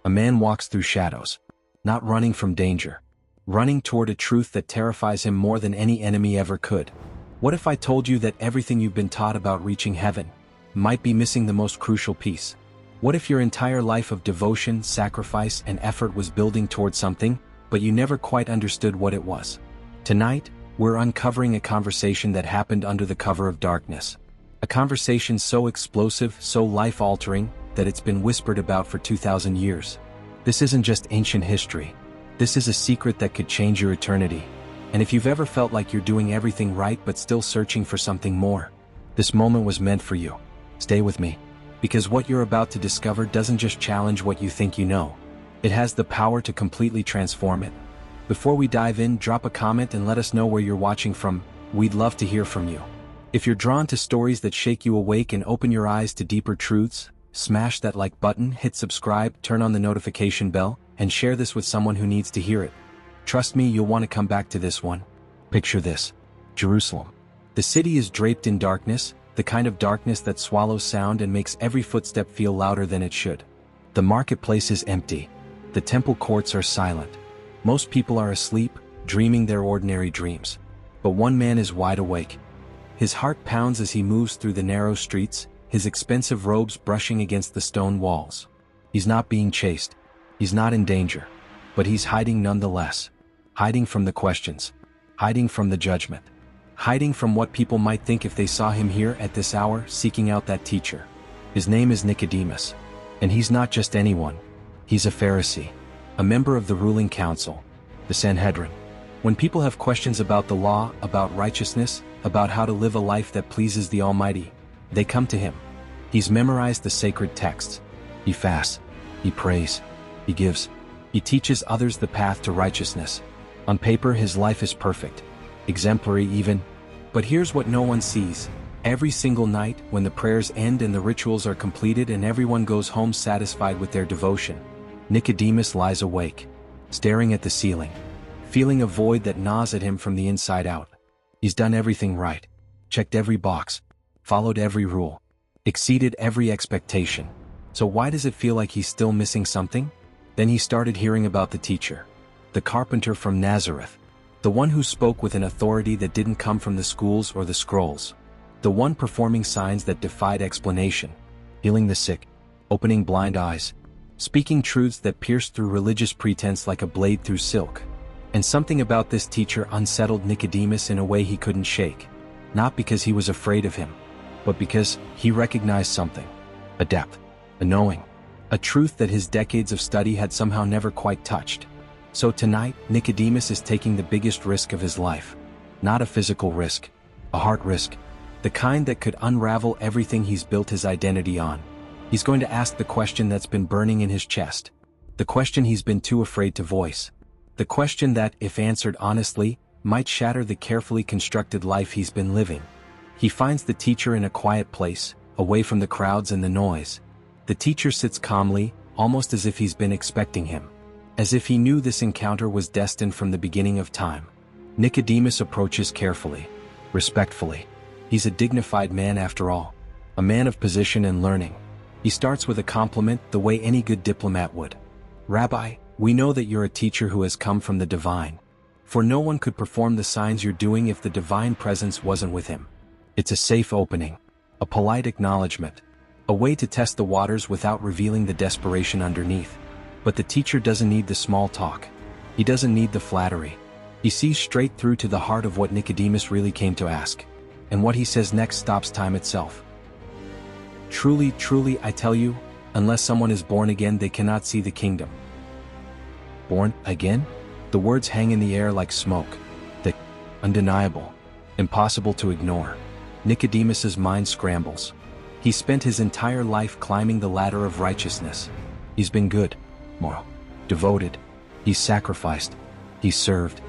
A man walks through shadows, not running from danger, running toward a truth that terrifies him more than any enemy ever could. What if I told you that everything you've been taught about reaching heaven might be missing the most crucial piece? What if your entire life of devotion, sacrifice, and effort was building toward something, but you never quite understood what it was? Tonight, we're uncovering a conversation that happened under the cover of darkness. A conversation so explosive, so life-altering, that it's been whispered about for 2,000 years. This isn't just ancient history. This is a secret that could change your eternity. And if you've ever felt like you're doing everything right but still searching for something more, this moment was meant for you. Stay with me, because what you're about to discover doesn't just challenge what you think you know. It has the power to completely transform it. Before we dive in, drop a comment and let us know where you're watching from. We'd love to hear from you. If you're drawn to stories that shake you awake and open your eyes to deeper truths, smash that like button, hit subscribe, turn on the notification bell, and share this with someone who needs to hear it. Trust me, you'll want to come back to this one. Picture this: Jerusalem. The city is draped in darkness, the kind of darkness that swallows sound and makes every footstep feel louder than it should. The marketplace is empty. The temple courts are silent. Most people are asleep, dreaming their ordinary dreams. But one man is wide awake. His heart pounds as he moves through the narrow streets, his expensive robes brushing against the stone walls. He's not being chased. He's not in danger. But he's hiding nonetheless. Hiding from the questions. Hiding from the judgment. Hiding from what people might think if they saw him here at this hour seeking out that teacher. His name is Nicodemus. And he's not just anyone. He's a Pharisee. A member of the ruling council. The Sanhedrin. When people have questions about the law, about righteousness, about how to live a life that pleases the Almighty, they come to him. He's memorized the sacred texts. He fasts. He prays. He gives. He teaches others the path to righteousness. On paper, his life is perfect. Exemplary even. But here's what no one sees. Every single night, when the prayers end and the rituals are completed and everyone goes home satisfied with their devotion, Nicodemus lies awake, staring at the ceiling, feeling a void that gnaws at him from the inside out. He's done everything right, checked every box, followed every rule, exceeded every expectation. So why does it feel like he's still missing something? Then he started hearing about the teacher, the carpenter from Nazareth, the one who spoke with an authority that didn't come from the schools or the scrolls, the one performing signs that defied explanation, healing the sick, opening blind eyes, speaking truths that pierced through religious pretense like a blade through silk. And something about this teacher unsettled Nicodemus in a way he couldn't shake. Not because he was afraid of him, but because he recognized something. A depth, a knowing, a truth that his decades of study had somehow never quite touched. So tonight, Nicodemus is taking the biggest risk of his life. Not a physical risk, a heart risk. The kind that could unravel everything he's built his identity on. He's going to ask the question that's been burning in his chest. The question he's been too afraid to voice. The question that, if answered honestly, might shatter the carefully constructed life he's been living. He finds the teacher in a quiet place, away from the crowds and the noise. The teacher sits calmly, almost as if he's been expecting him. As if he knew this encounter was destined from the beginning of time. Nicodemus approaches carefully, respectfully. He's a dignified man after all. A man of position and learning. He starts with a compliment the way any good diplomat would. "Rabbi, we know that you're a teacher who has come from the divine. For no one could perform the signs you're doing if the divine presence wasn't with him." It's a safe opening. A polite acknowledgement. A way to test the waters without revealing the desperation underneath. But the teacher doesn't need the small talk. He doesn't need the flattery. He sees straight through to the heart of what Nicodemus really came to ask. And what he says next stops time itself. "Truly, truly, I tell you, unless someone is born again, they cannot see the kingdom." Born again? The words hang in the air like smoke. Thick, undeniable, impossible to ignore. Nicodemus's mind scrambles. He spent his entire life climbing the ladder of righteousness. He's been good, moral, devoted. He's sacrificed. He's served.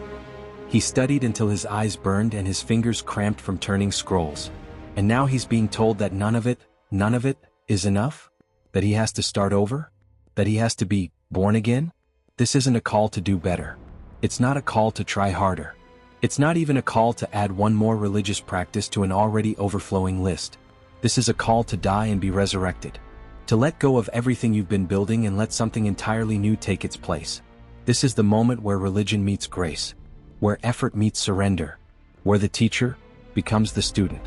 He studied until his eyes burned and his fingers cramped from turning scrolls. And now he's being told that none of it is enough? That he has to start over? That he has to be born again? This isn't a call to do better. It's not a call to try harder. It's not even a call to add one more religious practice to an already overflowing list. This is a call to die and be resurrected. To let go of everything you've been building and let something entirely new take its place. This is the moment where religion meets grace, where effort meets surrender, where the teacher becomes the student.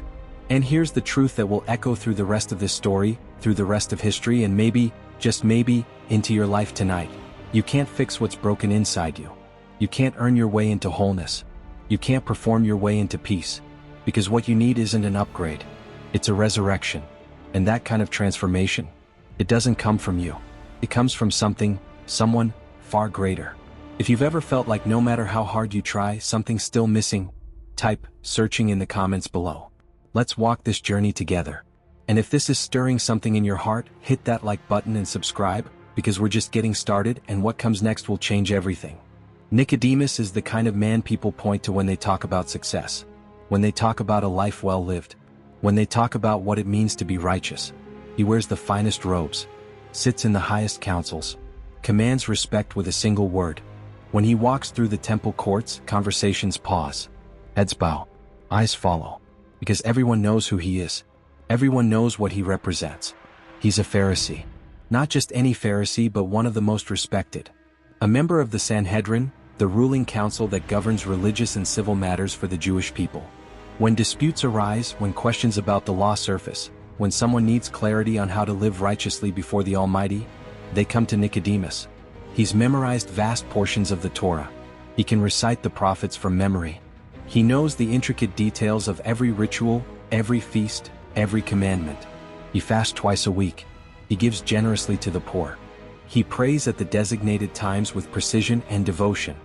And here's the truth that will echo through the rest of this story, through the rest of history, and maybe, just maybe, into your life tonight. You can't fix what's broken inside you. You can't earn your way into wholeness. You can't perform your way into peace. Because what you need isn't an upgrade. It's a resurrection. And that kind of transformation, it doesn't come from you. It comes from someone far greater. If you've ever felt like no matter how hard you try, something's still missing, type searching in the comments below. Let's walk this journey together. And if this is stirring something in your heart, hit that like button and subscribe, because we're just getting started and what comes next will change everything. Nicodemus is the kind of man people point to when they talk about success, when they talk about a life well lived, when they talk about what it means to be righteous. He wears the finest robes, sits in the highest councils, commands respect with a single word. When he walks through the temple courts, conversations pause, heads bow, eyes follow, because everyone knows who he is. Everyone knows what he represents. He's a Pharisee. Not just any Pharisee, but one of the most respected. A member of the Sanhedrin, the ruling council that governs religious and civil matters for the Jewish people. When disputes arise, when questions about the law surface, when someone needs clarity on how to live righteously before the Almighty, they come to Nicodemus. He's memorized vast portions of the Torah. He can recite the prophets from memory. He knows the intricate details of every ritual, every feast, every commandment. He fasts twice a week. He gives generously to the poor. He prays at the designated times with precision and devotion.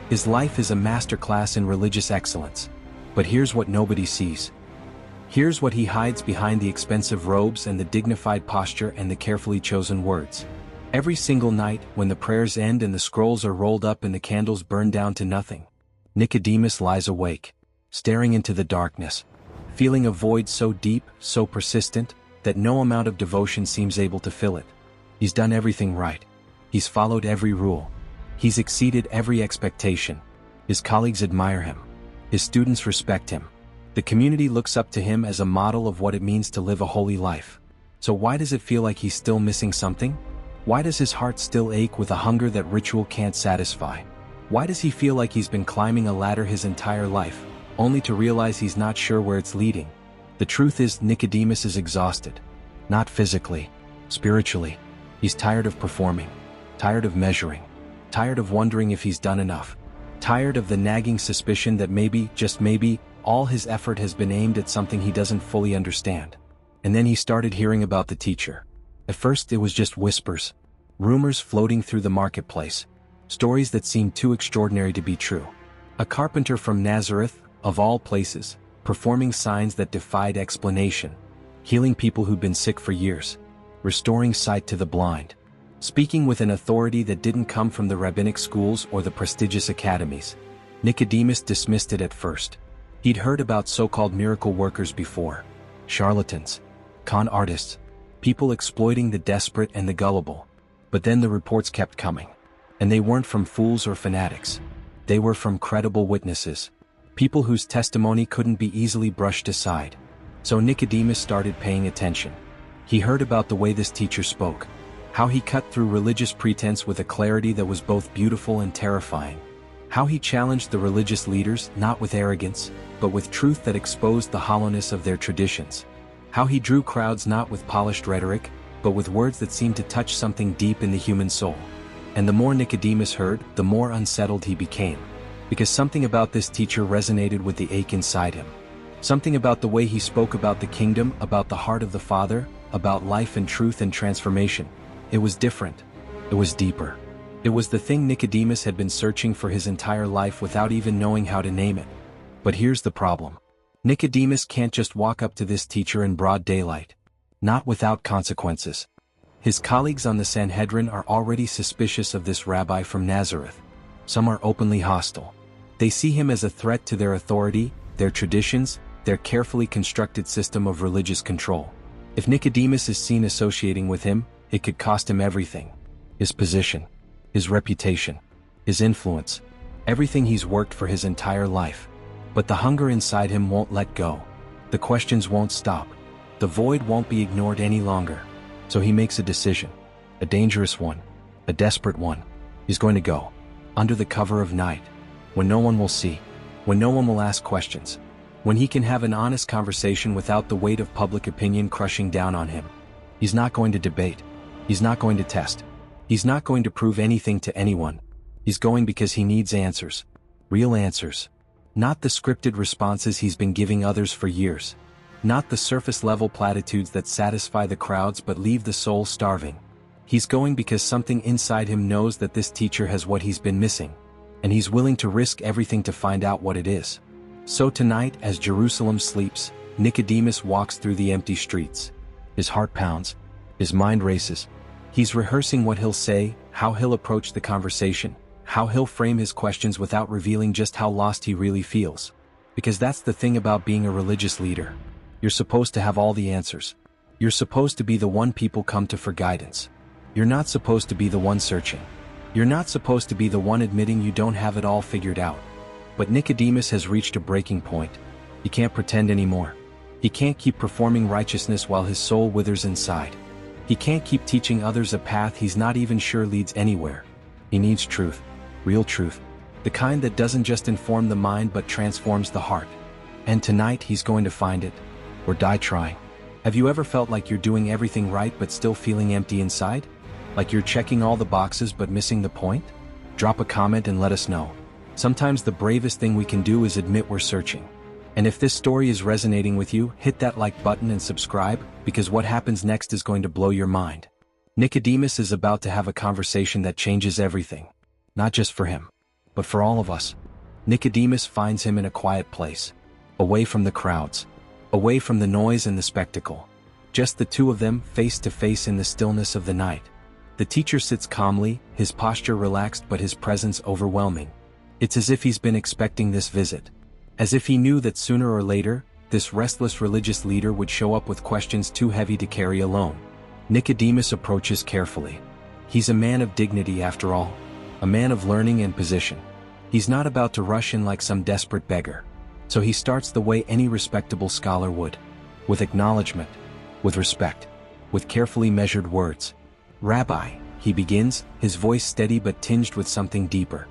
His life is a masterclass in religious excellence. But here's what nobody sees. Here's what he hides behind the expensive robes and the dignified posture and the carefully chosen words. Every single night, when the prayers end and the scrolls are rolled up and the candles burn down to nothing, Nicodemus lies awake, staring into the darkness, feeling a void so deep, so persistent, that no amount of devotion seems able to fill it. He's done everything right. He's followed every rule. He's exceeded every expectation. His colleagues admire him. His students respect him. The community looks up to him as a model of what it means to live a holy life. So why does it feel like he's still missing something? Why does his heart still ache with a hunger that ritual can't satisfy? Why does he feel like he's been climbing a ladder his entire life, only to realize he's not sure where it's leading? The truth is, Nicodemus is exhausted. Not physically, spiritually. He's tired of performing, tired of measuring, tired of wondering if he's done enough, tired of the nagging suspicion that maybe, just maybe, all his effort has been aimed at something he doesn't fully understand. And then he started hearing about the teacher. At first it was just whispers, rumors floating through the marketplace, stories that seemed too extraordinary to be true. A carpenter from Nazareth, of all places, performing signs that defied explanation, healing people who'd been sick for years, restoring sight to the blind, speaking with an authority that didn't come from the rabbinic schools or the prestigious academies. Nicodemus dismissed it at first. He'd heard about so-called miracle workers before, charlatans, con artists, people exploiting the desperate and the gullible. But then the reports kept coming. And they weren't from fools or fanatics. They were from credible witnesses, people whose testimony couldn't be easily brushed aside. So Nicodemus started paying attention. He heard about the way this teacher spoke, how he cut through religious pretense with a clarity that was both beautiful and terrifying, how he challenged the religious leaders not with arrogance, but with truth that exposed the hollowness of their traditions, how he drew crowds not with polished rhetoric, but with words that seemed to touch something deep in the human soul. And the more Nicodemus heard, the more unsettled he became, because something about this teacher resonated with the ache inside him. Something about the way he spoke about the kingdom, about the heart of the Father, about life and truth and transformation. It was different. It was deeper. It was the thing Nicodemus had been searching for his entire life without even knowing how to name it. But here's the problem. Nicodemus can't just walk up to this teacher in broad daylight. Not without consequences. His colleagues on the Sanhedrin are already suspicious of this rabbi from Nazareth. Some are openly hostile. They see him as a threat to their authority, their traditions, their carefully constructed system of religious control. If Nicodemus is seen associating with him, it could cost him everything. His position, his reputation, his influence, everything he's worked for his entire life. But the hunger inside him won't let go. The questions won't stop. The void won't be ignored any longer. So he makes a decision. A dangerous one. A desperate one. He's going to go. Under the cover of night. When no one will see. When no one will ask questions. When he can have an honest conversation without the weight of public opinion crushing down on him. He's not going to debate. He's not going to test. He's not going to prove anything to anyone. He's going because he needs answers. Real answers. Not the scripted responses he's been giving others for years. Not the surface-level platitudes that satisfy the crowds but leave the soul starving. He's going because something inside him knows that this teacher has what he's been missing. And he's willing to risk everything to find out what it is. So tonight, as Jerusalem sleeps, Nicodemus walks through the empty streets. His heart pounds. His mind races. He's rehearsing what he'll say, how he'll approach the conversation, how he'll frame his questions without revealing just how lost he really feels. Because that's the thing about being a religious leader. You're supposed to have all the answers. You're supposed to be the one people come to for guidance. You're not supposed to be the one searching. You're not supposed to be the one admitting you don't have it all figured out. But Nicodemus has reached a breaking point. He can't pretend anymore. He can't keep performing righteousness while his soul withers inside. He can't keep teaching others a path he's not even sure leads anywhere. He needs truth. Real truth. The kind that doesn't just inform the mind but transforms the heart. And tonight he's going to find it. Or die trying. Have you ever felt like you're doing everything right but still feeling empty inside? Like you're checking all the boxes but missing the point? Drop a comment and let us know. Sometimes the bravest thing we can do is admit we're searching. And if this story is resonating with you, hit that like button and subscribe, because what happens next is going to blow your mind. Nicodemus is about to have a conversation that changes everything. Not just for him, but for all of us. Nicodemus finds him in a quiet place. Away from the crowds. Away from the noise and the spectacle. Just the two of them, face to face in the stillness of the night. The teacher sits calmly, his posture relaxed but his presence overwhelming. It's as if he's been expecting this visit. As if he knew that sooner or later, this restless religious leader would show up with questions too heavy to carry alone. Nicodemus approaches carefully. He's a man of dignity after all. A man of learning and position. He's not about to rush in like some desperate beggar. So he starts the way any respectable scholar would. With acknowledgement. With respect. With carefully measured words. "Rabbi," he begins, his voice steady but tinged with something deeper.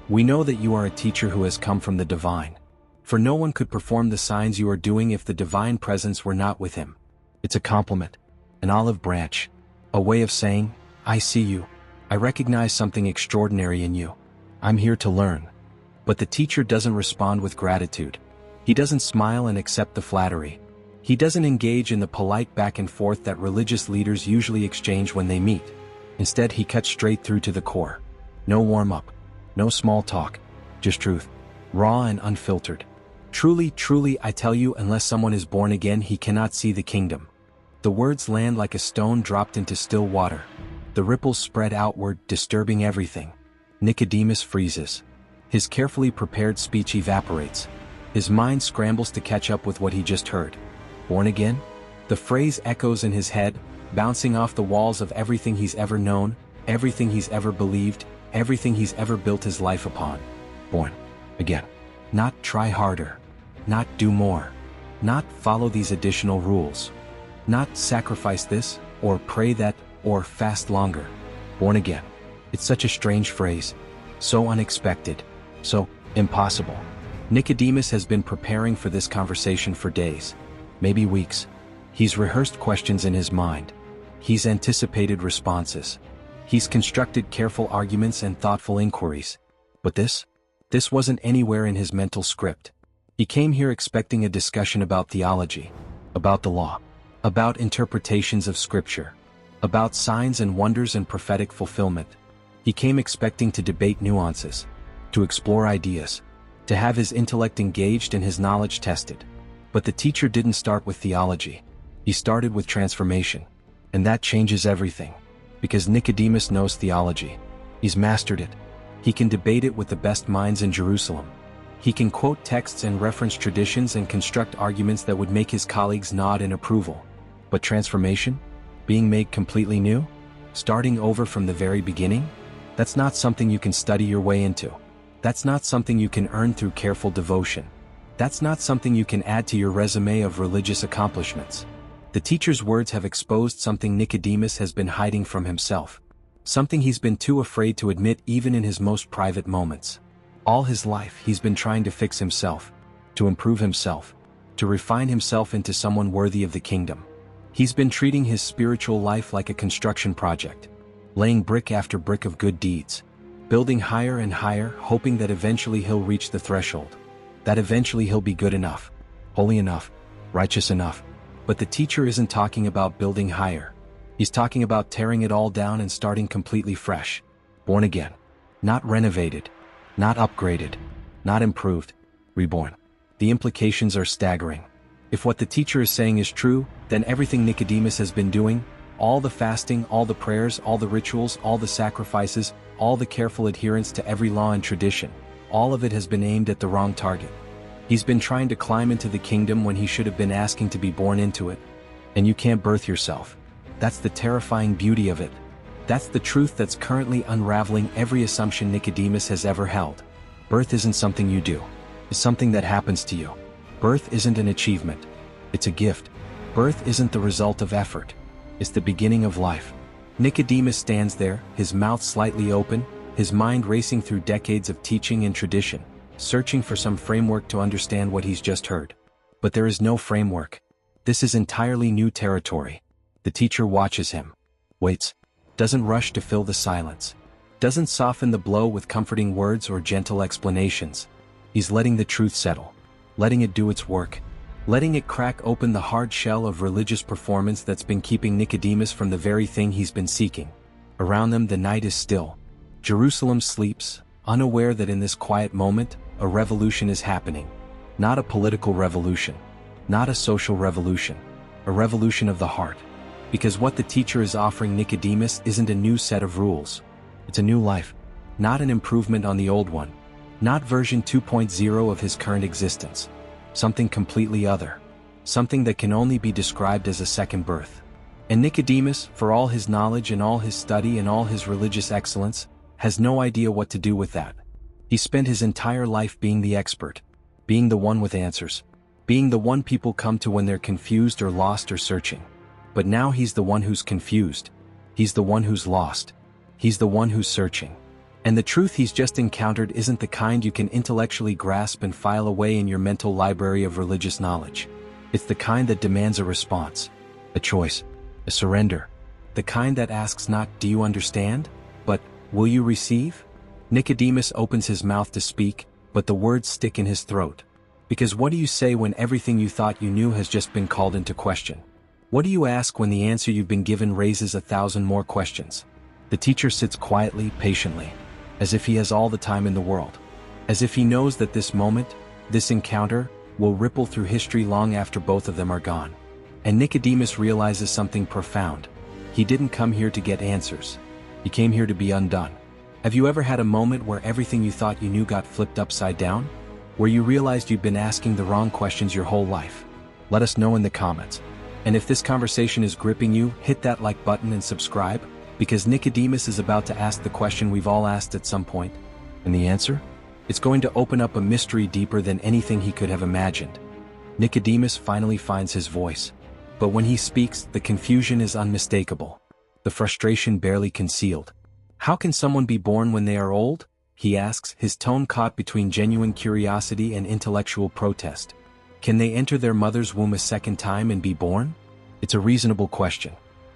"We know that you are a teacher who has come from the divine. For no one could perform the signs you are doing if the divine presence were not with him." It's a compliment. An olive branch. A way of saying, "I see you. I recognize something extraordinary in you. I'm here to learn." But the teacher doesn't respond with gratitude. He doesn't smile and accept the flattery. He doesn't engage in the polite back and forth that religious leaders usually exchange when they meet. Instead, he cuts straight through to the core. No warm-up. No small talk. Just truth. Raw and unfiltered. "Truly, truly, I tell you, unless someone is born again, he cannot see the kingdom." The words land like a stone dropped into still water. The ripples spread outward, disturbing everything. Nicodemus freezes. His carefully prepared speech evaporates. His mind scrambles to catch up with what he just heard. Born again? The phrase echoes in his head, bouncing off the walls of everything he's ever known, everything he's ever believed, everything he's ever built his life upon. Born again. Not try harder. Not do more. Not follow these additional rules. Not sacrifice this, or pray that, or fast longer. Born again. It's such a strange phrase. So unexpected. So impossible. Nicodemus has been preparing for this conversation for days. Maybe weeks. He's rehearsed questions in his mind. He's anticipated responses. He's constructed careful arguments and thoughtful inquiries. But this wasn't anywhere in his mental script. He came here expecting a discussion about theology, about the law, about interpretations of scripture, about signs and wonders and prophetic fulfillment. He came expecting to debate nuances, to explore ideas, to have his intellect engaged and his knowledge tested. But the teacher didn't start with theology. He started with transformation. And that changes everything. Because Nicodemus knows theology. He's mastered it. He can debate it with the best minds in Jerusalem. He can quote texts and reference traditions and construct arguments that would make his colleagues nod in approval. But transformation? Being made completely new? Starting over from the very beginning? That's not something you can study your way into. That's not something you can earn through careful devotion. That's not something you can add to your resume of religious accomplishments. The teacher's words have exposed something Nicodemus has been hiding from himself. Something he's been too afraid to admit even in his most private moments. All his life he's been trying to fix himself, to improve himself, to refine himself into someone worthy of the kingdom. He's been treating his spiritual life like a construction project, laying brick after brick of good deeds, building higher and higher, hoping that eventually he'll reach the threshold, that eventually he'll be good enough, holy enough, righteous enough. But the teacher isn't talking about building higher. He's talking about tearing it all down and starting completely fresh, born again, not renovated, not upgraded, not improved, reborn. The implications are staggering. If what the teacher is saying is true, then everything Nicodemus has been doing, all the fasting, all the prayers, all the rituals, all the sacrifices, all the careful adherence to every law and tradition, all of it has been aimed at the wrong target. He's been trying to climb into the kingdom when he should have been asking to be born into it. And you can't birth yourself. That's the terrifying beauty of it. That's the truth that's currently unraveling every assumption Nicodemus has ever held. Birth isn't something you do. It's something that happens to you. Birth isn't an achievement. It's a gift. Birth isn't the result of effort. It's the beginning of life. Nicodemus stands there, his mouth slightly open, his mind racing through decades of teaching and tradition, searching for some framework to understand what he's just heard. But there is no framework. This is entirely new territory. The teacher watches him, waits, doesn't rush to fill the silence, doesn't soften the blow with comforting words or gentle explanations. He's letting the truth settle, letting it do its work, letting it crack open the hard shell of religious performance that's been keeping Nicodemus from the very thing he's been seeking. Around them the night is still. Jerusalem sleeps, unaware that in this quiet moment, a revolution is happening. Not a political revolution, not a social revolution, a revolution of the heart. Because what the teacher is offering Nicodemus isn't a new set of rules. It's a new life, not an improvement on the old one, not version 2.0 of his current existence. Something completely other. Something that can only be described as a second birth. And Nicodemus, for all his knowledge and all his study and all his religious excellence, has no idea what to do with that. He spent his entire life being the expert, being the one with answers, being the one people come to when they're confused or lost or searching. But now he's the one who's confused. He's the one who's lost. He's the one who's searching. And the truth he's just encountered isn't the kind you can intellectually grasp and file away in your mental library of religious knowledge. It's the kind that demands a response, a choice, a surrender. The kind that asks not, "Do you understand?" but, "Will you receive?" Nicodemus opens his mouth to speak, but the words stick in his throat. Because what do you say when everything you thought you knew has just been called into question? What do you ask when the answer you've been given raises 1,000 more questions? The teacher sits quietly, patiently, as if he has all the time in the world. As if he knows that this moment, this encounter, will ripple through history long after both of them are gone. And Nicodemus realizes something profound. He didn't come here to get answers. He came here to be undone. Have you ever had a moment where everything you thought you knew got flipped upside down? Where you realized you'd been asking the wrong questions your whole life? Let us know in the comments. And if this conversation is gripping you, hit that like button and subscribe, because Nicodemus is about to ask the question we've all asked at some point. And the answer? It's going to open up a mystery deeper than anything he could have imagined. Nicodemus finally finds his voice. But when he speaks, the confusion is unmistakable. The frustration barely concealed. How can someone be born when they are old? He asks, his tone caught between genuine curiosity and intellectual protest. Can they enter their mother's womb a second time and be born? It's a reasonable question.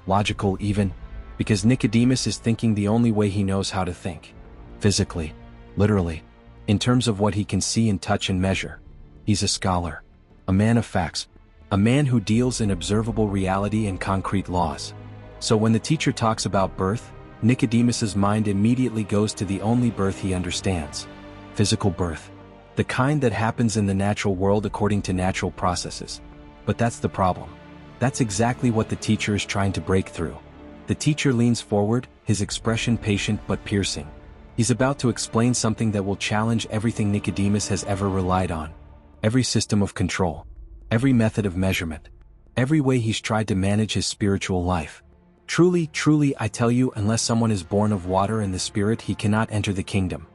Logical even, because Nicodemus is thinking the only way he knows how to think. Physically, literally, in terms of what he can see and touch and measure. He's a scholar, a man of facts, a man who deals in observable reality and concrete laws. So when the teacher talks about birth, Nicodemus's mind immediately goes to the only birth he understands. Physical birth. The kind that happens in the natural world according to natural processes. But that's the problem. That's exactly what the teacher is trying to break through. The teacher leans forward, his expression patient but piercing. He's about to explain something that will challenge everything Nicodemus has ever relied on. Every system of control. Every method of measurement. Every way he's tried to manage his spiritual life. Truly, truly, I tell you, unless someone is born of water and the Spirit, he cannot enter the kingdom.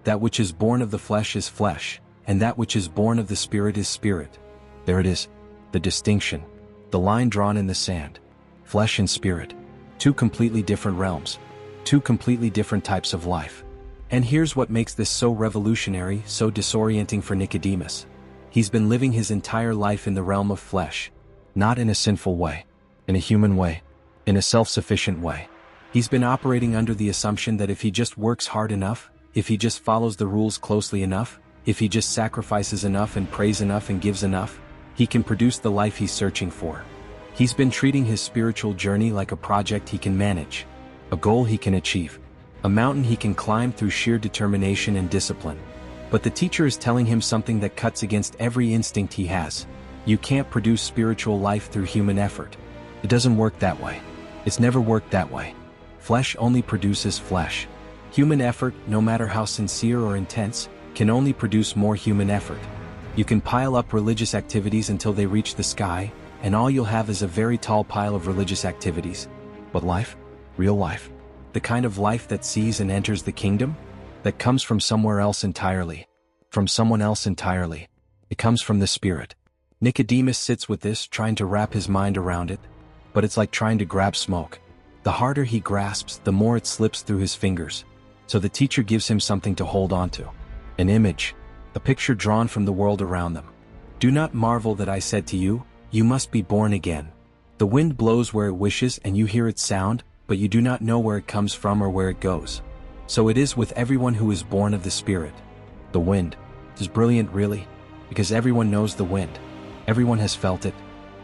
That which is born of the flesh is flesh, and that which is born of the Spirit is spirit. There it is, the distinction. The line drawn in the sand. Flesh and spirit. Two completely different realms. Two completely different types of life. And here's what makes this so revolutionary, so disorienting for Nicodemus. He's been living his entire life in the realm of flesh. Not in a sinful way. In a human way. In a self-sufficient way. He's been operating under the assumption that if he just works hard enough, if he just follows the rules closely enough, if he just sacrifices enough and prays enough and gives enough, he can produce the life he's searching for. He's been treating his spiritual journey like a project he can manage, a goal he can achieve, a mountain he can climb through sheer determination and discipline. But the teacher is telling him something that cuts against every instinct he has. You can't produce spiritual life through human effort. It doesn't work that way. It's never worked that way. Flesh only produces flesh. Human effort, no matter how sincere or intense, can only produce more human effort. You can pile up religious activities until they reach the sky, and all you'll have is a very tall pile of religious activities. But life? Real life? The kind of life that sees and enters the kingdom? That comes from somewhere else entirely. From someone else entirely. It comes from the Spirit. Nicodemus sits with this, trying to wrap his mind around it. But it's like trying to grab smoke. The harder he grasps, the more it slips through his fingers. So the teacher gives him something to hold on to. An image. A picture drawn from the world around them. Do not marvel that I said to you, you must be born again. The wind blows where it wishes and you hear its sound, but you do not know where it comes from or where it goes. So it is with everyone who is born of the Spirit. The wind. It is brilliant really, because everyone knows the wind. Everyone has felt it.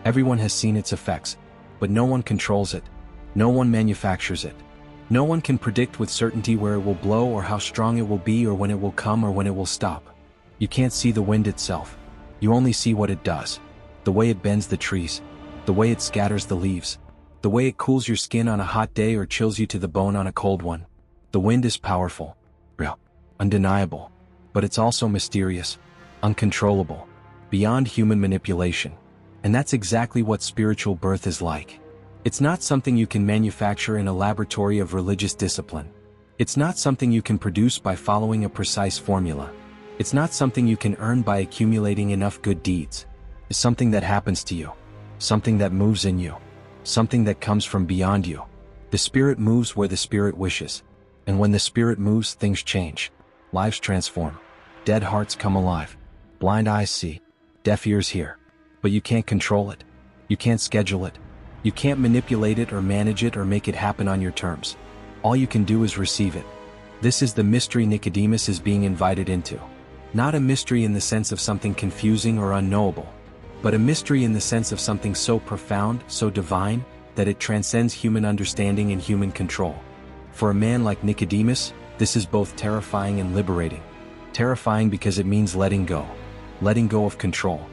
Everyone has seen its effects, but no one controls it. No one manufactures it. No one can predict with certainty where it will blow or how strong it will be or when it will come or when it will stop. You can't see the wind itself. You only see what it does. The way it bends the trees. The way it scatters the leaves. The way it cools your skin on a hot day or chills you to the bone on a cold one. The wind is powerful, real, undeniable, but it's also mysterious, uncontrollable, beyond human manipulation. And that's exactly what spiritual birth is like. It's not something you can manufacture in a laboratory of religious discipline. It's not something you can produce by following a precise formula. It's not something you can earn by accumulating enough good deeds. It's something that happens to you. Something that moves in you. Something that comes from beyond you. The Spirit moves where the Spirit wishes. And when the Spirit moves, things change. Lives transform. Dead hearts come alive. Blind eyes see. Deaf ears hear. But you can't control it. You can't schedule it. You can't manipulate it or manage it or make it happen on your terms. All you can do is receive it. This is the mystery Nicodemus is being invited into. Not a mystery in the sense of something confusing or unknowable, but a mystery in the sense of something so profound, so divine, that it transcends human understanding and human control. For a man like Nicodemus, this is both terrifying and liberating. Terrifying because it means letting go. Letting go of control.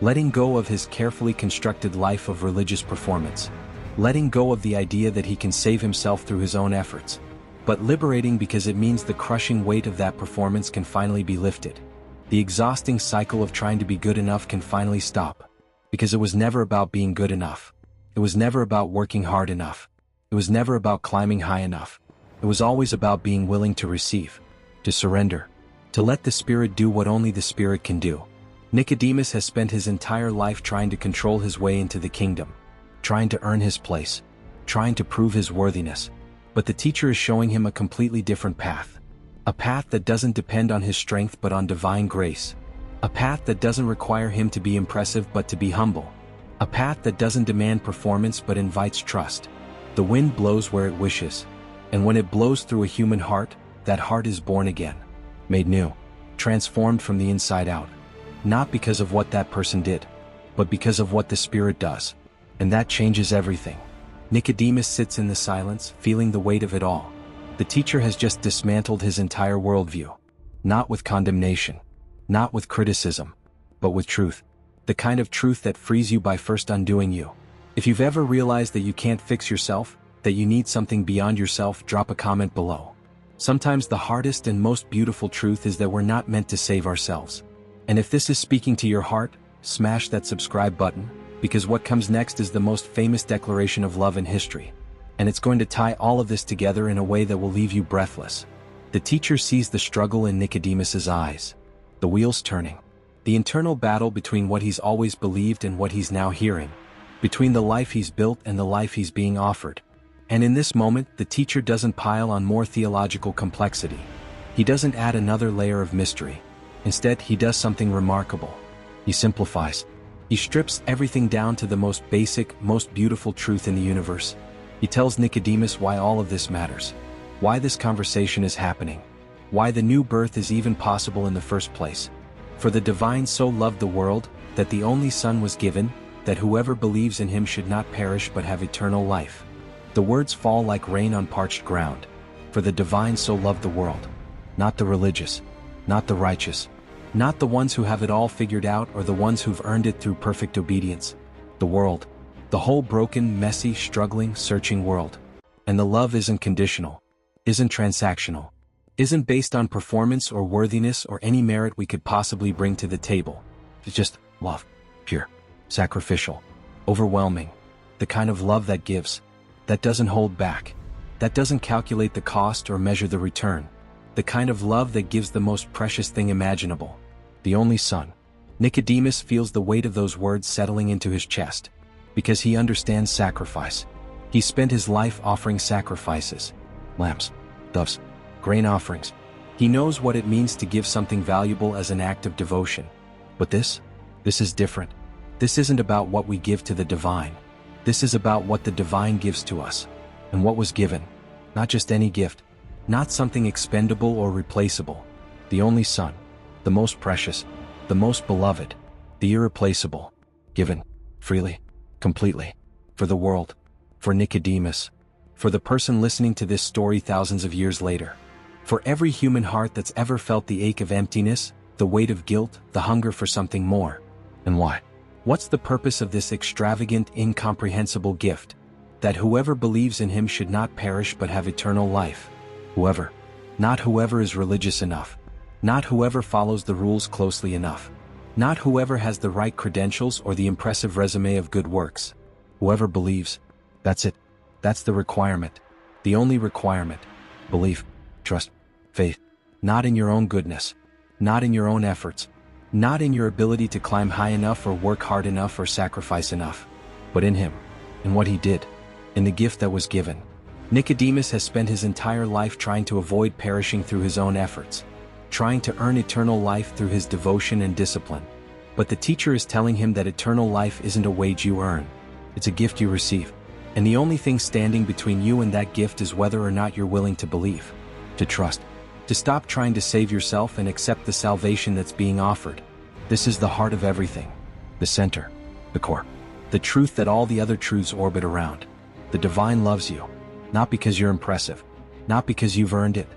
Letting go of his carefully constructed life of religious performance. Letting go of the idea that he can save himself through his own efforts. But liberating because it means the crushing weight of that performance can finally be lifted. The exhausting cycle of trying to be good enough can finally stop. Because it was never about being good enough. It was never about working hard enough. It was never about climbing high enough. It was always about being willing to receive. To surrender. To let the Spirit do what only the Spirit can do. Nicodemus has spent his entire life trying to control his way into the kingdom, trying to earn his place, trying to prove his worthiness. But the teacher is showing him a completely different path. A path that doesn't depend on his strength but on divine grace. A path that doesn't require him to be impressive but to be humble. A path that doesn't demand performance but invites trust. The wind blows where it wishes. And when it blows through a human heart, that heart is born again. Made new. Transformed from the inside out. Not because of what that person did, but because of what the Spirit does. And that changes everything. Nicodemus sits in the silence, feeling the weight of it all. The teacher has just dismantled his entire worldview. Not with condemnation. Not with criticism. But with truth. The kind of truth that frees you by first undoing you. If you've ever realized that you can't fix yourself, that you need something beyond yourself, drop a comment below. Sometimes the hardest and most beautiful truth is that we're not meant to save ourselves. And if this is speaking to your heart, smash that subscribe button, because what comes next is the most famous declaration of love in history. And it's going to tie all of this together in a way that will leave you breathless. The teacher sees the struggle in Nicodemus's eyes. The wheels turning. The internal battle between what he's always believed and what he's now hearing. between the life he's built and the life he's being offered. And in this moment, the teacher doesn't pile on more theological complexity. He doesn't add another layer of mystery. Instead, he does something remarkable. He simplifies. He strips everything down to the most basic, most beautiful truth in the universe. He tells Nicodemus why all of this matters, why this conversation is happening, why the new birth is even possible in the first place. For the divine so loved the world, that the only Son was given, that whoever believes in him should not perish but have eternal life. The words fall like rain on parched ground. For the divine so loved the world. Not the religious, not the righteous, not the ones who have it all figured out or the ones who've earned it through perfect obedience. The world. The whole broken, messy, struggling, searching world. And the love isn't conditional, isn't transactional, isn't based on performance or worthiness or any merit we could possibly bring to the table. It's just love. Pure. Sacrificial. Overwhelming. The kind of love that gives. That doesn't hold back. That doesn't calculate the cost or measure the return. The kind of love that gives the most precious thing imaginable. The only Son. Nicodemus feels the weight of those words settling into his chest. Because he understands sacrifice. He spent his life offering sacrifices. Lambs, doves, grain offerings. He knows what it means to give something valuable as an act of devotion. But this is different. This isn't about what we give to the divine. This is about what the divine gives to us. And what was given. Not just any gift. Not something expendable or replaceable. The only Son. The most precious. The most beloved. The irreplaceable. Given. Freely. Completely. For the world. For Nicodemus. For the person listening to this story thousands of years later. For every human heart that's ever felt the ache of emptiness, the weight of guilt, the hunger for something more. And why? What's the purpose of this extravagant, incomprehensible gift? That whoever believes in him should not perish but have eternal life. Whoever. Not whoever is religious enough. Not whoever follows the rules closely enough. Not whoever has the right credentials or the impressive resume of good works. Whoever believes. That's it. That's the requirement. The only requirement. Belief. Trust. Faith. Not in your own goodness. Not in your own efforts. Not in your ability to climb high enough or work hard enough or sacrifice enough. But in him. In what he did. In the gift that was given. Nicodemus has spent his entire life trying to avoid perishing through his own efforts. Trying to earn eternal life through his devotion and discipline. But the teacher is telling him that eternal life isn't a wage you earn. It's a gift you receive. And the only thing standing between you and that gift is whether or not you're willing to believe. To trust. To stop trying to save yourself and accept the salvation that's being offered. This is the heart of everything. The center. The core. The truth that all the other truths orbit around. The divine loves you. Not because you're impressive. Not because you've earned it.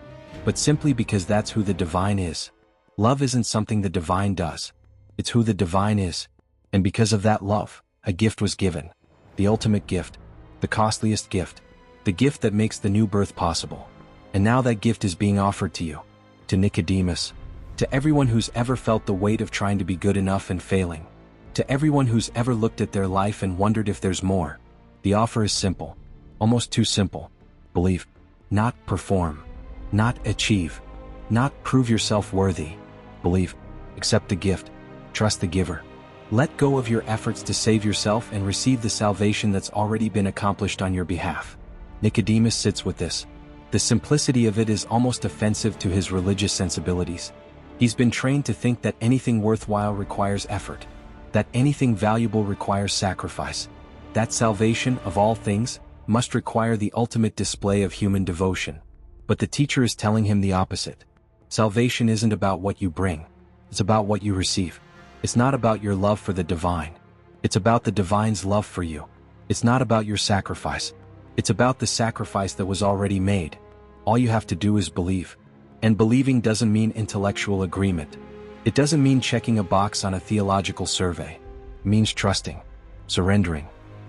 But simply because that's who the divine is. Love isn't something the divine does. It's who the divine is. And because of that love, a gift was given. The ultimate gift. The costliest gift. The gift that makes the new birth possible. And now that gift is being offered to you. To Nicodemus. To everyone who's ever felt the weight of trying to be good enough and failing. To everyone who's ever looked at their life and wondered if there's more. The offer is simple. Almost too simple. Believe. Not perform. Not achieve. Not prove yourself worthy. Believe. Accept the gift. Trust the giver. Let go of your efforts to save yourself and receive the salvation that's already been accomplished on your behalf. Nicodemus sits with this. The simplicity of it is almost offensive to his religious sensibilities. He's been trained to think that anything worthwhile requires effort. That anything valuable requires sacrifice. That salvation, of all things, must require the ultimate display of human devotion. But the teacher is telling him the opposite. Salvation isn't about what you bring. It's about what you receive. It's not about your love for the divine. It's about the divine's love for you. It's not about your sacrifice. It's about the sacrifice that was already made. All you have to do is believe. And believing doesn't mean intellectual agreement. It doesn't mean checking a box on a theological survey. It means trusting, surrendering,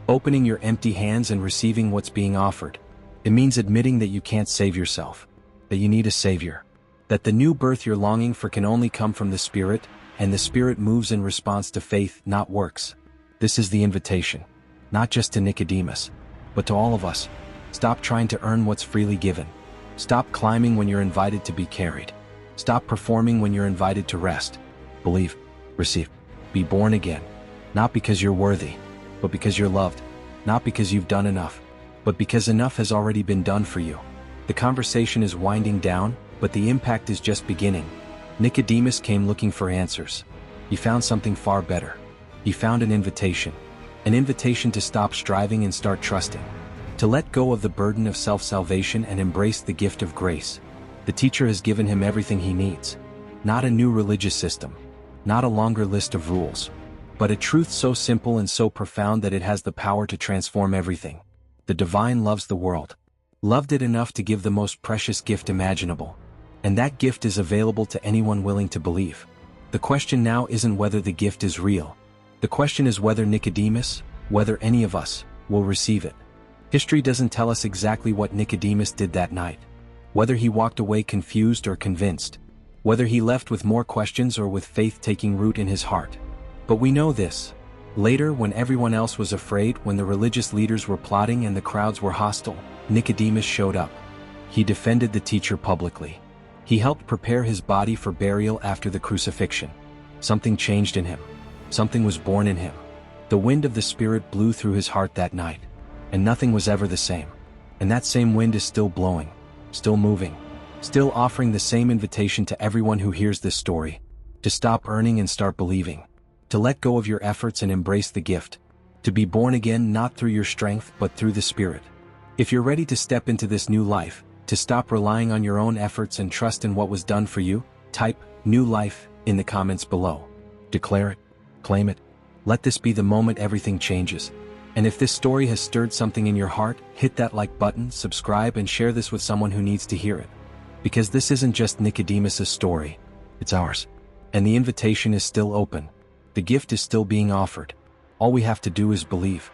opening your empty hands and receiving what's being offered. It means admitting that you can't save yourself, that you need a savior, that the new birth you're longing for can only come from the Spirit, and the Spirit moves in response to faith, not works. This is the invitation, not just to Nicodemus, but to all of us. Stop trying to earn what's freely given. Stop climbing when you're invited to be carried. Stop performing when you're invited to rest. Believe, receive, be born again, not because you're worthy, but because you're loved. Not because you've done enough, but because enough has already been done for you. The conversation is winding down, but the impact is just beginning. Nicodemus came looking for answers. He found something far better. He found an invitation. An invitation to stop striving and start trusting. To let go of the burden of self-salvation and embrace the gift of grace. The teacher has given him everything he needs. Not a new religious system. Not a longer list of rules. But a truth so simple and so profound that it has the power to transform everything. The divine loves the world. Loved it enough to give the most precious gift imaginable. And that gift is available to anyone willing to believe. The question now isn't whether the gift is real. The question is whether Nicodemus, whether any of us, will receive it. History doesn't tell us exactly what Nicodemus did that night. Whether he walked away confused or convinced. Whether he left with more questions or with faith taking root in his heart. But we know this. Later, when everyone else was afraid, when the religious leaders were plotting and the crowds were hostile, Nicodemus showed up. He defended the teacher publicly. He helped prepare his body for burial after the crucifixion. Something changed in him. Something was born in him. The wind of the Spirit blew through his heart that night. And nothing was ever the same. And that same wind is still blowing, still moving, still offering the same invitation to everyone who hears this story. To stop earning and start believing. To let go of your efforts and embrace the gift. To be born again not through your strength but through the Spirit. If you're ready to step into this new life, to stop relying on your own efforts and trust in what was done for you, type "new life" in the comments below. Declare it. Claim it. Let this be the moment everything changes. And if this story has stirred something in your heart, hit that like button, subscribe, and share this with someone who needs to hear it. Because this isn't just Nicodemus' story, it's ours. And the invitation is still open. The gift is still being offered. All we have to do is believe.